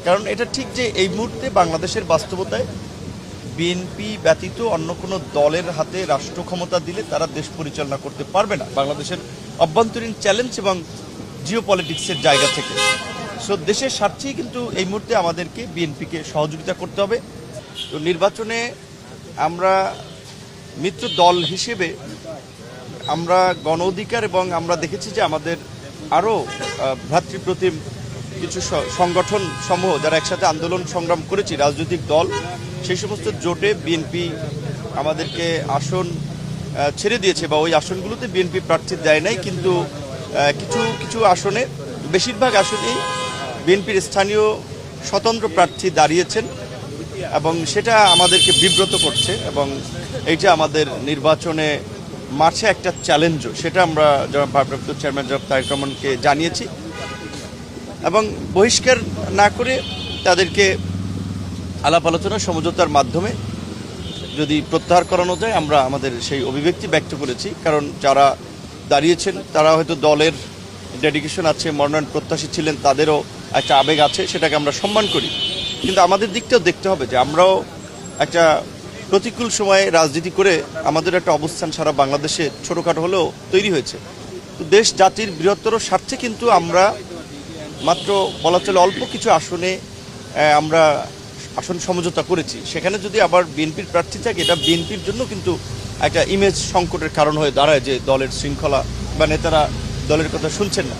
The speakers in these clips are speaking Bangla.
কারণ এটা ঠিক যে এই মুহূর্তে বাংলাদেশের বাস্তবতায় বিএনপি ব্যতীত অন্য কোনো দলের হাতে রাষ্ট্র ক্ষমতা দিলে তারা দেশ পরিচালনা করতে পারবে না বাংলাদেশের অভ্যন্তরীণ চ্যালেঞ্জ এবং জিও পলিটিক্সের জায়গা থেকে। সো দেশের স্বার্থেই কিন্তু এই মুহূর্তে আমাদেরকে বিএনপিকে সহযোগিতা করতে হবে। তো নির্বাচনে আমরা মিত্র দল হিসেবে আমরা গণ অধিকার এবং আমরা দেখেছি যে আমাদের আরও ভ্রাতৃপ্রতিম কিছু সংগঠন সমূহ যারা একসাথে আন্দোলন সংগ্রাম করেছি রাজনৈতিক দল, সেই সমস্ত জোটে বিএনপি আমাদেরকে আসন ছেড়ে দিয়েছে বা ওই আসনগুলোতে বিএনপি প্রার্থী দেয় নাই, কিন্তু কিছু কিছু আসনে বেশিরভাগ আসনেই বিএনপির স্থানীয় স্বতন্ত্র প্রার্থী দাঁড়িয়েছেন এবং সেটা আমাদেরকে বিব্রত করছে এবং এইটা আমাদের নির্বাচনে মাঠে একটা চ্যালেঞ্জও, সেটা আমরা যারা ভারপ্রাপ্ত চেয়ারম্যান জনাব তারেক রহমানকে জানিয়েছি এবং বহিষ্কার না করে তাদেরকে আলাপ আলোচনা সমঝোতার মাধ্যমে যদি প্রত্যাহার করানো যায় আমরা আমাদের সেই অভিব্যক্তি ব্যক্ত করেছি। কারণ যারা দাঁড়িয়েছেন তারা হয়তো দলের ডেডিকেশন আছে, মনোনয়ন প্রত্যাশী ছিলেন, তাদেরও একটা আবেগ আছে, সেটাকে আমরা সম্মান করি, কিন্তু আমাদের দিকটাও দেখতে হবে যে আমরাও একটা প্রতিকূল সময়ে রাজনীতি করে আমাদের একটা অবস্থান সারা বাংলাদেশে ছোটোখাটো হলেও তৈরি হয়েছে। তো দেশ জাতির বৃহত্তর স্বার্থে কিন্তু আমরা মাত্র বলা চলে অল্প কিছু আসনে আমরা আসন সমঝোতা করেছি, সেখানে যদি আবার বিএনপির প্রার্থী থাকে এটা বিএনপির জন্য কিন্তু একটা ইমেজ সংকটের কারণ হয়ে দাঁড়ায় যে দলের শৃঙ্খলা বা নেতারা দলের কথা শুনছেন না।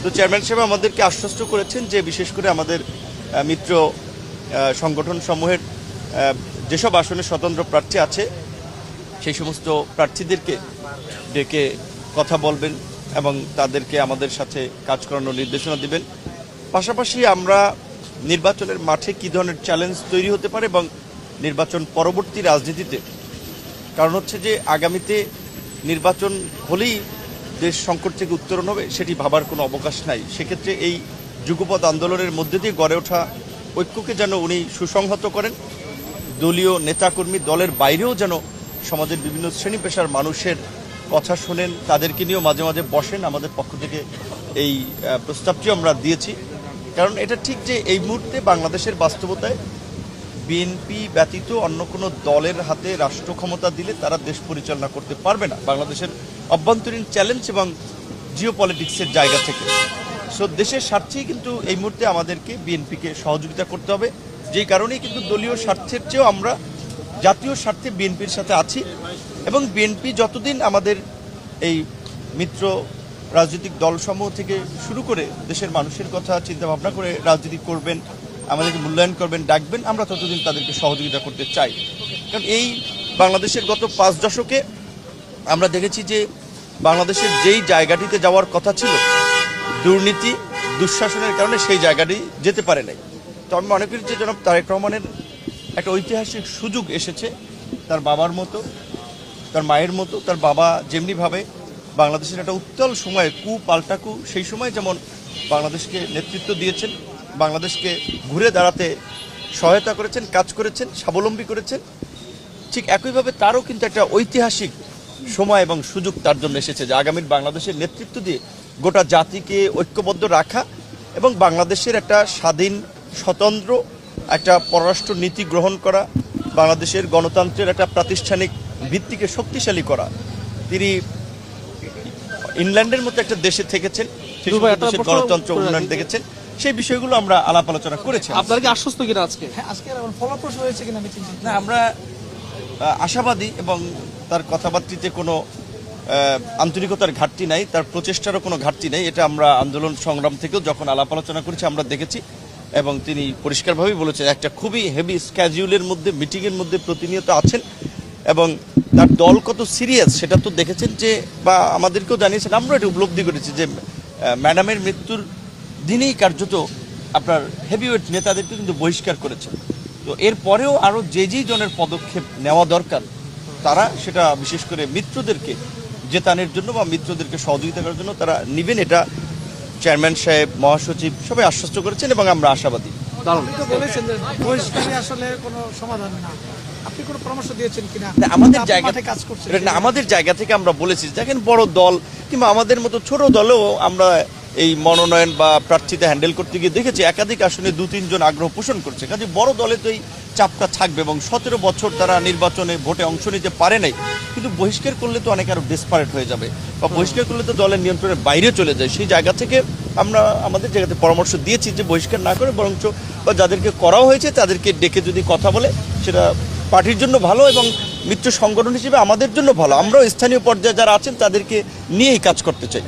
তো চেয়ারম্যান সাহেব আমাদেরকে আশ্বস্ত করেছেন যে বিশেষ করে আমাদের মিত্র সংগঠন সমূহের যেসব আসনে স্বতন্ত্র প্রার্থী আছে সেই সমস্ত প্রার্থীদেরকে ডেকে কথা বলবেন এবং তাদেরকে আমাদের সাথে কাজ করানোর নির্দেশনা দিবেন। পাশাপাশি আমরা নির্বাচনের মাঠে কী ধরনের চ্যালেঞ্জ তৈরি হতে পারে এবং নির্বাচন পরবর্তী রাজনীতিতে, কারণ হচ্ছে যে আগামীতে নির্বাচন হলেই দেশ সংকট থেকে উত্তরণ হবে সেটি ভাবার কোনো অবকাশ নাই। সেক্ষেত্রে এই যুগপৎ আন্দোলনের মধ্যে দিয়ে গড়ে ওঠা ঐক্যকে যেন উনি সুসংহত করেন, দলীয় নেতাকর্মী দলের বাইরেও যেন সমাজের বিভিন্ন শ্রেণী পেশার মানুষের কথা শোনেন, তাদেরকে নিয়েও মাঝে মাঝে বসেন। আমাদের পক্ষ থেকে এই প্রস্তাবটিও আমরা দিয়েছি। কারণ এটা ঠিক যে এই মুহূর্তে বাংলাদেশের বাস্তবতায় বিএনপি ব্যতীত অন্য কোনো দলের হাতে রাষ্ট্র ক্ষমতা দিলে তারা দেশ পরিচালনা করতে পারবে না বাংলাদেশের অভ্যন্তরীণ চ্যালেঞ্জ এবং জিও পলিটিক্সের জায়গা থেকে। সো দেশের স্বার্থেই কিন্তু এই মুহূর্তে আমাদেরকে বিএনপিকে সহযোগিতা করতে হবে, যেই কারণেই কিন্তু দলীয় স্বার্থের চেয়েও আমরা জাতীয় স্বার্থে বিএনপির সাথে আছি এবং বিএনপি যতদিন আমাদের এই মিত্র রাজনৈতিক দলসমূহ থেকে শুরু করে দেশের মানুষের কথা চিন্তা ভাবনা করে রাজনীতি করবেন, আমাদেরকে মূল্যায়ন করবেন, ডাকবেন, আমরা ততদিন তাদেরকে সহযোগিতা করতে চাই। কারণ এই বাংলাদেশের গত 5 দশকে আমরা দেখেছি যে বাংলাদেশের যেই জায়গাটিতে যাওয়ার কথা ছিল দুর্নীতি দুঃশাসনের কারণে সেই জায়গাটি যেতে পারে নাই। তো আমি মনে করি যে জনাব তারেক রহমানের একটা ঐতিহাসিক সুযোগ এসেছে, তার বাবার মতো, তার মায়ের মতো, তার বাবা যেমনিভাবে বাংলাদেশের একটা উত্তাল সময়ে পাল্টা কু সেই সময় যেমন বাংলাদেশকে নেতৃত্ব দিয়েছেন, বাংলাদেশকে ঘুরে দাঁড়াতে সহায়তা করেছেন, কাজ করেছেন, স্বাবলম্বী করেছেন, ঠিক একইভাবে তারও কিন্তু একটা ঐতিহাসিক সময় এবং সুযোগ তার জন্য এসেছে যে আগামীর বাংলাদেশের নেতৃত্ব দিয়ে গোটা জাতিকে ঐক্যবদ্ধ রাখা এবং বাংলাদেশের একটা স্বাধীন স্বতন্ত্র একটা পররাষ্ট্র নীতি গ্রহণ করা, বাংলাদেশের গণতন্ত্রের একটা প্রাতিষ্ঠানিক ভিত্তিকে শক্তিশালী করা। তিনি ইংল্যান্ডের মতো একটা দেশে থেকেছেন, সেই দেশের গণতন্ত্র উন্নয়ন দেখেছেন, সেই বিষয়গুলো আমরা আলাপ আলোচনা করেছি। আপনার কি আশ্বস্ত কিনা আজকে? হ্যাঁ, আজকে ফলপ্রসূ হয়েছে কিনা আমি চিন্তিত না, আমরা আশাবাদী এবং তার কথাবার্তিতে কোনো আন্তরিকতার ঘাটতি নাই, তার প্রচেষ্টারও কোনো ঘাটতি নেই। এটা আমরা আন্দোলন সংগ্রাম থেকেও যখন আলাপ আলোচনা করেছি আমরা দেখেছি এবং তিনি পরিষ্কারভাবেই বলেছেন একটা খুবই হেভি স্ক্যাজুলের মধ্যে মিটিংয়ের মধ্যে প্রতিনিয়ত আছেন এবং তার দল কত সিরিয়াস সেটা তো দেখেছেন যে, বা আমাদেরকেও জানিয়েছেন, আমরা এটা উপলব্ধি করেছি যে ম্যাডামের মৃত্যুর দিনেই কার্যত আপনার হেভিওয়েট নেতাদেরকে কিন্তু বহিষ্কার করেছেন। তো এরপরেও আরও যে জনের পদক্ষেপ নেওয়া দরকার তারা সেটা বিশেষ করে মিত্রদেরকে জেতানোর জন্য বা মিত্রদেরকে সহযোগিতা করার জন্য তারা নেবেন, এটা চেয়ারম্যান সাহেব, মহাসচিব সবাই আশ্বস্ত করেছেন এবং আমরা আশাবাদী। বলেছেন যে বহিষ্কারই আসলে কোনো সমাধান না, আপনি কোনো পরামর্শ দিয়েছেন কিনা? আমাদের জায়গা থেকে কাজ করছেন, আমাদের জায়গা থেকে আমরা বলেছি দেখেন বড় দল কিংবা আমাদের মতো ছোট দলেও আমরা এই মনোনয়ন বা প্রার্থীতা হ্যান্ডেল করতে গিয়ে দেখেছি একাধিক আসনে 2-3 জন আগ্রহ পোষণ করছে। কাজে বড় দলে তো এই চাপটা থাকবে এবং 17 বছর তারা নির্বাচনে ভোটে অংশ নিতে পারে নাই, কিন্তু বহিষ্কার করলে তো অনেক আরো ডেসপারেট হয়ে যাবে বা বহিষ্কার করলে তো দলের নিয়ন্ত্রণের বাইরে চলে যায়। সেই জায়গা থেকে আমরা আমাদের জায়গাতে পরামর্শ দিয়েছি যে বহিষ্কার না করে বরঞ্চ বা যাদেরকে করাও হয়েছে তাদেরকে ডেকে যদি কথা বলে সেটা পার্টির জন্য ভালো এবং মিত্র সংগঠন হিসেবে আমাদের জন্য ভালো। আমরাও স্থানীয় পর্যায়ে যারা আছেন তাদেরকে নিয়েই কাজ করতে চাই।